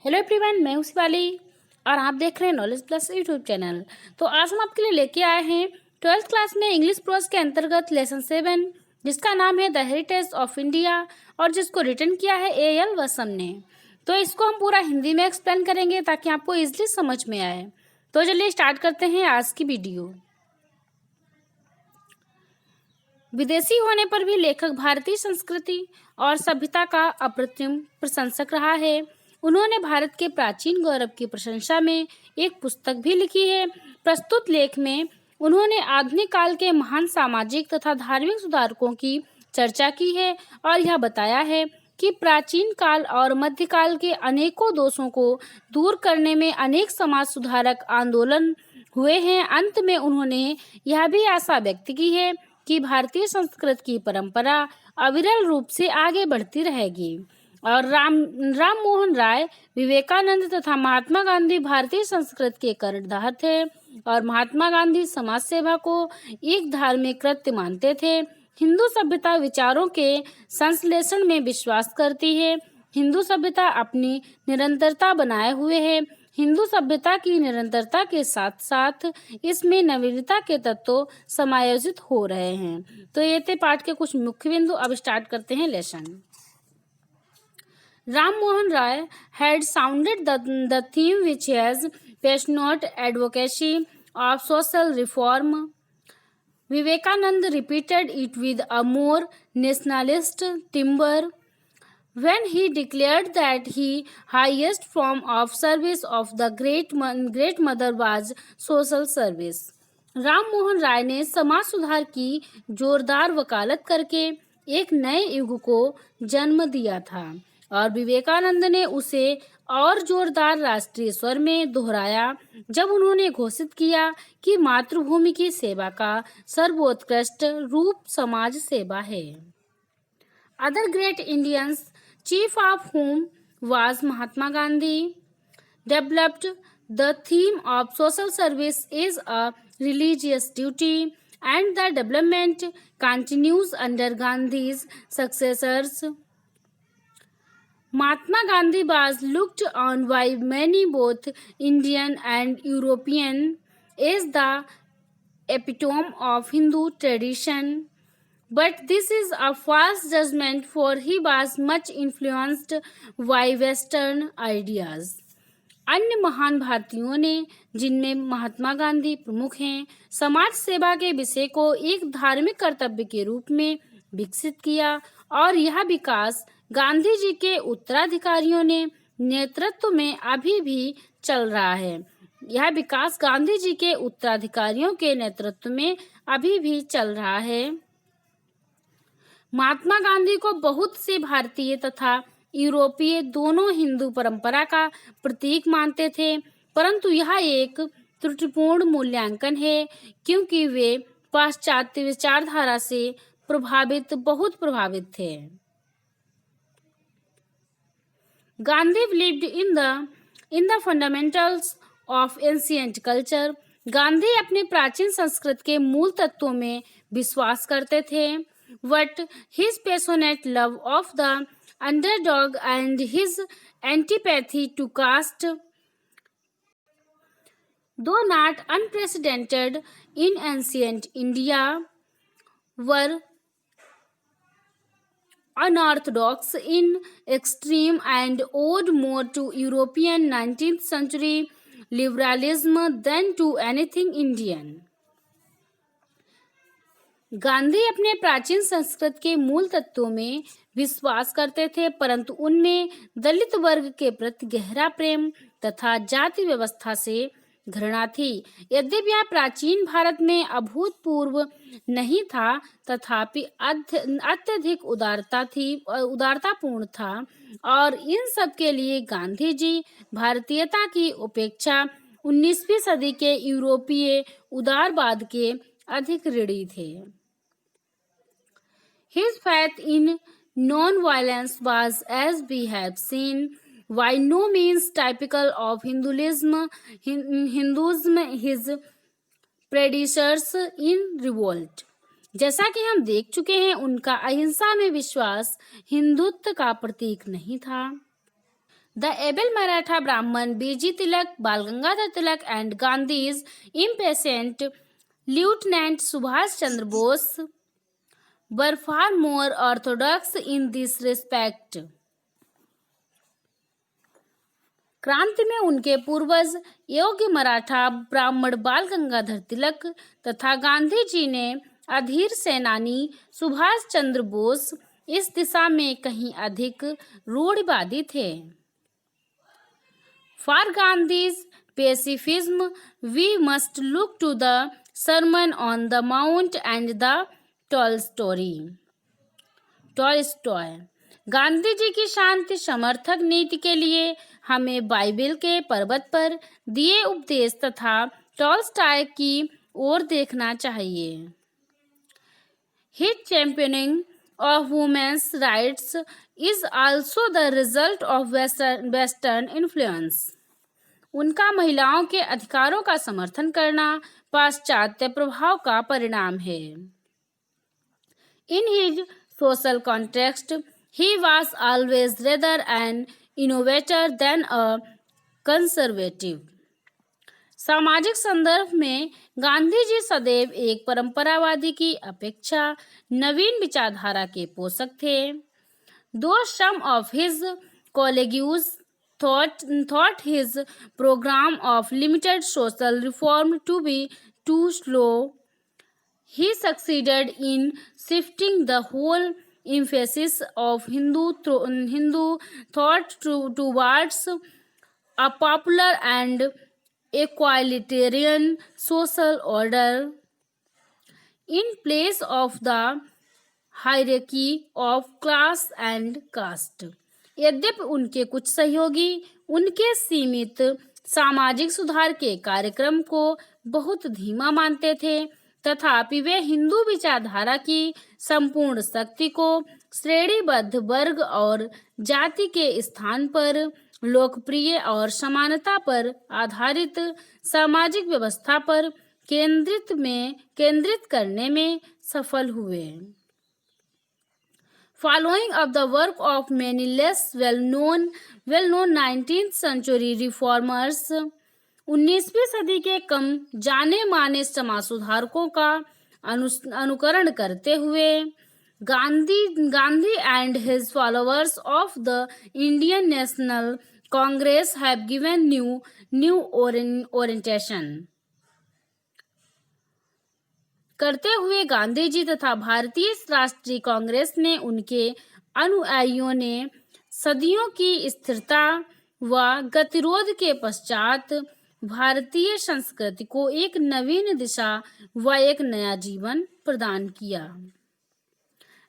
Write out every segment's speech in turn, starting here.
Hello everyone, मैं हूं शिवाली और आप देख रहे हैं नॉलेज प्लस यूट्यूब चैनल। तो आज हम आपके लिए लेके आए हैं 12th क्लास में इंग्लिश प्रोज के अंतर्गत लेसन 7, जिसका नाम है द हेरिटेज ऑफ इंडिया और जिसको रिटन किया है A.L. वसम ने। तो इसको हम पूरा हिंदी में एक्सप्लेन करेंगे ताकि आपको इजिली समझ में आए। तो चलिए स्टार्ट करते हैं आज की वीडियो। विदेशी होने पर भी लेखक भारतीय संस्कृति और सभ्यता का अप्रतिम प्रशंसक रहा है। उन्होंने भारत के प्राचीन गौरव की प्रशंसा में एक पुस्तक भी लिखी है। प्रस्तुत लेख में उन्होंने आधुनिक काल के महान सामाजिक तथा धार्मिक सुधारकों की चर्चा की है और यह बताया है कि प्राचीन काल और मध्यकाल के अनेकों दोषों को दूर करने में अनेक समाज सुधारक आंदोलन हुए हैं। अंत में उन्होंने यह भी आशा व्यक्त की है कि भारतीय संस्कृत की परंपरा अविरल रूप से आगे बढ़ती रहेगी। और राम मोहन राय, विवेकानंद तथा महात्मा गांधी भारतीय संस्कृत के कर्णधार थे और महात्मा गांधी समाज सेवा को एक धार्मिक कृत्य मानते थे। हिंदू सभ्यता विचारों के संश्लेषण में विश्वास करती है। हिंदू सभ्यता अपनी निरंतरता बनाए हुए है। हिंदू सभ्यता की निरंतरता के साथ साथ इसमें नवीनता के तत्व समायोजित हो रहे हैं। तो ये थे पाठ के कुछ मुख्य बिंदु। अब स्टार्ट करते हैं lesson. Ram Mohan Rai had sounded the theme which has passionate advocacy of social reform. Vivekananda repeated it with a more nationalist timbre when he declared that the highest form of service of the great mother was social service. Ram Mohan Roy ने समाज सुधार की जोरदार वकालत करके एक नए युग को जन्म दिया था और विवेकानंद ने उसे और जोरदार राष्ट्रीय स्वर में दोहराया जब उन्होंने घोषित किया कि मातृभूमि की सेवा का सर्वोत्कृष्ट रूप समाज सेवा है। Other great Indians, chief of whom was Mahatma Gandhi, developed the theme of social service is a religious duty, and the development continues under Gandhi's successors. Mahatma Gandhi was looked on by many, both Indian and European, as the epitome of Hindu tradition. But this is a false judgment, for he was much influenced by Western ideas. अन्य महान भारतीयों ने, जिनमें महात्मा गांधी प्रमुख हैं, समाज सेवा के विषय को एक धार्मिक कर्तव्य के रूप में विकसित किया और यह विकास गांधी जी के उत्तराधिकारियों ने नेतृत्व में अभी भी चल रहा है। यह विकास गांधी जी के उत्तराधिकारियों के नेतृत्व में अभी भी चल रहा है। महात्मा गांधी को बहुत से भारतीय तथा यूरोपीय दोनों हिंदू परंपरा का प्रतीक मानते थे, परंतु यह एक त्रुटिपूर्ण मूल्यांकन है क्योंकि वे पाश्चात्य विचारधारा से बहुत प्रभावित थे। Gandhi believed in the fundamentals of ancient culture. Gandhi अपने प्राचीन संस्कृत के मूल तत्वों में विश्वास करते थे। But his passionate love of the underdog and his antipathy to caste, though not unprecedented in ancient India, were unorthodox in extreme and owed more to European 19th century liberalism than to anything Indian. Gandhi अपने प्राचीन संस्कृत के मूल तत्वों में विश्वास करते थे, परंतु उनमें दलित वर्ग के प्रति गहरा प्रेम तथा जाति व्यवस्था से घृणा थी। यद्यपि यह प्राचीन भारत में अभूतपूर्व नहीं था, तथापि अत्यधिक उदारतापूर्ण था और इन सब के लिए गांधी जी भारतीयता की उपेक्षा 19वीं सदी के यूरोपीय उदारवाद के अधिक ऋणी थे। His faith in non-violence was, as we have seen, by no means typical of Hinduism. His predecessors in revolt. जैसा कि हम देख चुके हैं, उनका अहिंसा में विश्वास हिंदुत्व का प्रतीक नहीं था। The able Maratha Brahman B.G. Tilak, Bal Gangadhar Tilak and Gandhi's impatient Lieutenant Subhash Chandra Bose were far more orthodox in this respect. क्रांति में उनके पूर्वज योग्य मराठा ब्राह्मण बाल गंगाधर तिलक तथा गांधी जी ने अधीर सेनानी सुभाष चंद्र बोस इस दिशा में कहीं अधिक रूढ़िवादी थे। For Gandhi's pacifism we must look to the sermon on the mount and the Tolstoy. Gandhi ji की शांति समर्थक नीति के लिए हमें बाइबिल के पर्वत पर दिए उपदेश तथा टॉलस्टॉय की ओर देखना चाहिए। His championing of women's rights is also the result of Western influence. उनका महिलाओं के अधिकारों का समर्थन करना पाश्चात्य प्रभाव का परिणाम है। In his social context, he was always rather an innovator than a conservative. सामाजिक संदर्भ में गांधी जी सदैव एक परंपरावादी की अपेक्षा नवीन विचारधारा के पोषक थे। Though some of his colleagues thought his program of limited social reform to be too slow, he succeeded in shifting the whole emphasis of Hindu thought towards a popular and equalitarian social order in place of the hierarchy of class and caste. यद्यपि उनके कुछ सहयोगी उनके सीमित सामाजिक सुधार के कार्यक्रम को बहुत धीमा मानते थे, तथापि वे हिंदू विचारधारा की संपूर्ण शक्ति को श्रेणीबद्ध वर्ग और जाति के स्थान पर लोकप्रिय और समानता पर आधारित सामाजिक व्यवस्था पर केंद्रित करने में सफल हुए। Following up the work of many less well-known 19th century reformers, 19वीं सदी के कम जाने माने समाज सुधारकों का अनुकरण करते हुए Gandhi and his followers of the Indian National Congress have given new orientation करते हुए गांधी जी तथा भारतीय राष्ट्रीय कांग्रेस ने उनके अनुयायियों ने सदियों की स्थिरता व गतिरोध के पश्चात भारतीय संस्कृति को एक नवीन दिशा व एक नया जीवन प्रदान किया।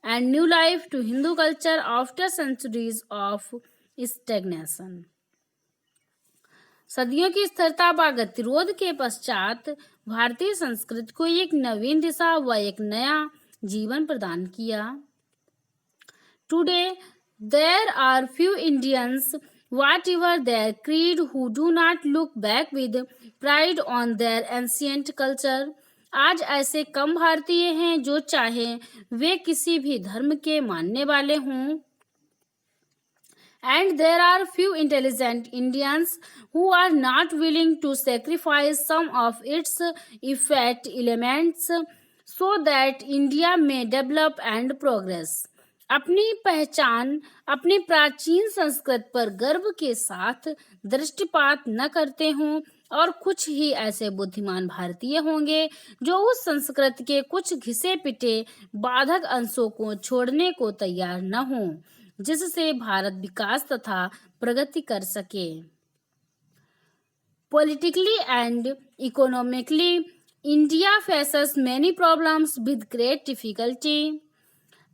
And new life to Hindu culture after centuries of stagnation. सदियों की स्थिरता व गतिरोध के पश्चात भारतीय संस्कृति को एक नवीन दिशा व एक नया जीवन प्रदान किया। Today there are few Indians whatever their creed who do not look back with pride on their ancient culture. आज ऐसे कम भारतीय हैं जो चाहे वे किसी भी धर्म के मानने वाले हों। And there are few intelligent Indians who are not willing to sacrifice some of its effect elements so that India may develop and progress. अपनी पहचान अपनी प्राचीन संस्कृति पर गर्व के साथ दृष्टिपात न करते हों और कुछ ही ऐसे बुद्धिमान भारतीय होंगे जो उस संस्कृति के कुछ घिसे पिटे बाधक अंशों को छोड़ने को तैयार न हों जिससे भारत विकास तथा प्रगति कर सके। Politically and economically, India faces many problems with great difficulty,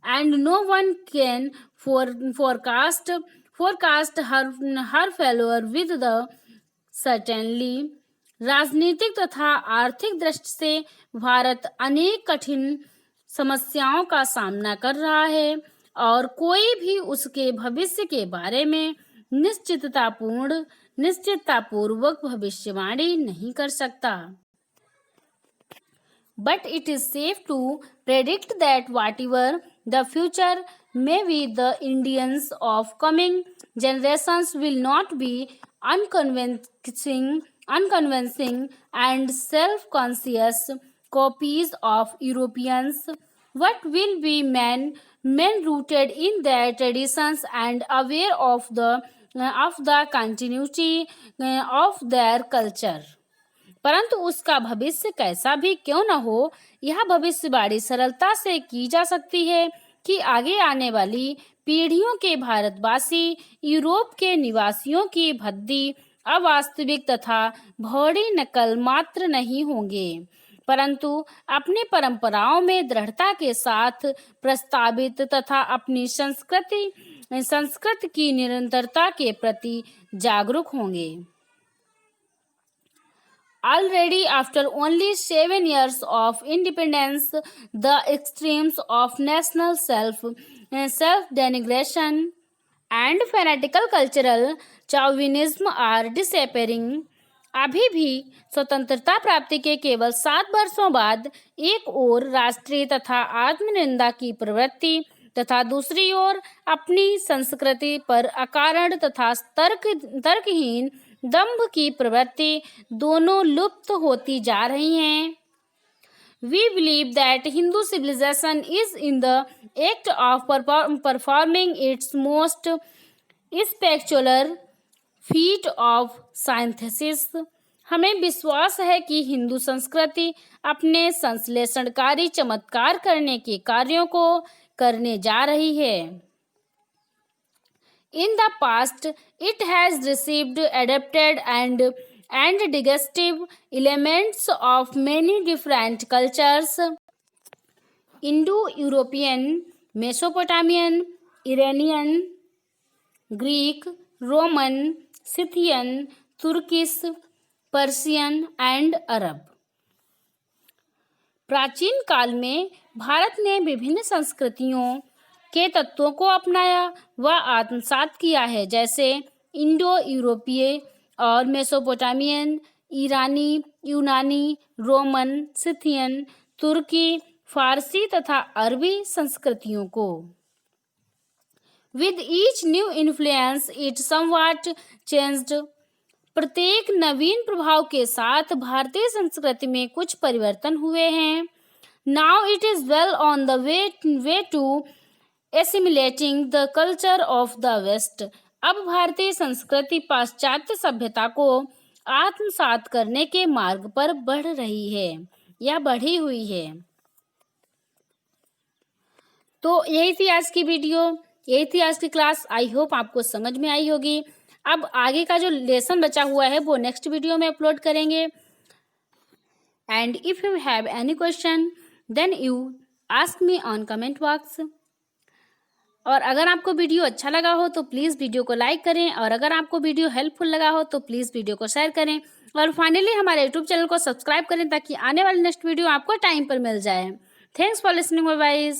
and no one can forecast her failure with the certainty. राजनीतिक तथा आर्थिक दृष्टि से भारत अनेक कठिन समस्याओं का सामना कर रहा है और कोई भी उसके भविष्य के बारे में निश्चिततापूर्वक भविष्यवाणी नहीं कर सकता। But it is safe to predict that whatever the future Maybe the Indians of coming generations will not be unconvincing and self-conscious copies of Europeans. What will be men rooted in their traditions and aware of the continuity of their culture. परंतु उसका भविष्य कैसा भी क्यों न हो, यह भविष्यवाणी सरलता से की जा सकती है कि आगे आने वाली पीढ़ियों के भारतवासी यूरोप के निवासियों की भद्दी, अवास्तविक तथा भौड़ी नकल मात्र नहीं होंगे, परंतु अपनी परंपराओं में दृढ़ता के साथ प्रस्तावित तथा अपनी संस्कृति की निरंतरता के प्रति जागरूक होंगे. Already, after only 7 years of independence, the extremes of national self-denigration and fanatical cultural chauvinism are disappearing. अभी भी स्वतंत्रता प्राप्ति के केवल 7 वर्षों बाद एक ओर राष्ट्रीय तथा आत्मनिंदा की प्रवृत्ति तथा दूसरी ओर अपनी संस्कृति पर अकारण तथा तर्कहीन दंभ की प्रवृत्ति दोनों लुप्त होती जा रही हैं. We believe that Hindu civilization is in the act of performing its most spectacular feat of synthesis. हमें विश्वास है कि हिंदू संस्कृति अपने संश्लेषणकारी चमत्कार करने के कार्यों को करने जा रही है. In the past, it has received, adapted, and digestive elements of many different cultures: Indo-European, Mesopotamian, Iranian, Greek, Roman, Scythian, Turkish, Persian, and Arab. प्राचीन काल में भारत ने विभिन्न संस्कृतियों के तत्वों को अपनाया व आत्मसात किया है, जैसे इंडो यूरोपीय और मेसोपोटामियन, ईरानी, यूनानी, रोमन, सिथियन, तुर्की, फारसी तथा अरबी संस्कृतियों को. With each new influence, it somewhat changed. प्रत्येक नवीन प्रभाव के साथ भारतीय संस्कृति में कुछ परिवर्तन हुए हैं. Now it is well on the way to assimilating the culture of the West. अब भारतीय संस्कृति पाश्चात्य सभ्यता को आत्मसात करने के मार्ग पर बढ़ रही है या बढ़ी हुई है. तो यही थी आज की वीडियो, यही थी आज की क्लास. आई होप आपको समझ में आई होगी. अब आगे का जो लेसन बचा हुआ है वो नेक्स्ट वीडियो में अपलोड करेंगे. And if you have any question then you ask me on comment box. और अगर आपको वीडियो अच्छा लगा हो तो प्लीज़ वीडियो को लाइक करें, और अगर आपको वीडियो हेल्पफुल लगा हो तो प्लीज़ वीडियो को शेयर करें, और फाइनली हमारे यूट्यूब चैनल को सब्सक्राइब करें ताकि आने वाली नेक्स्ट वीडियो आपको टाइम पर मिल जाए. Thanks for listening, bye bye.